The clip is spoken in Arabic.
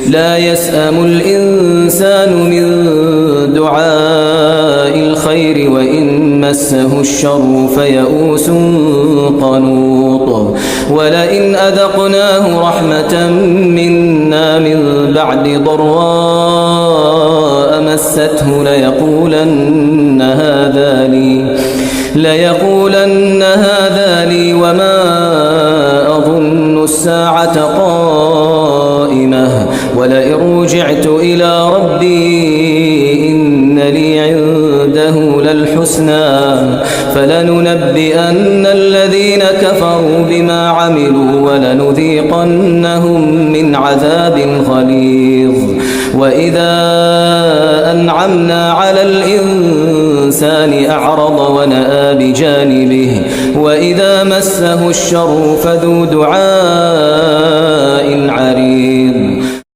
لا يسأم الإنسان من دعاء الخير وإن مسه الشر فيئوس قنوط ولئن أذقناه رحمة منا من بعد ضراء مسته ليقولن هذا لي وما أظن الساعة قائمة ولئن رجعت إلى ربي إن لي عنده للحسنى فلننبئن الذين كفروا بما عملوا ولنذيقنهم من عذاب غليظ وإذا أنعمنا على الإنسان أعرض ونأى بجانبه وإذا مسه الشر فذو دعاء عريض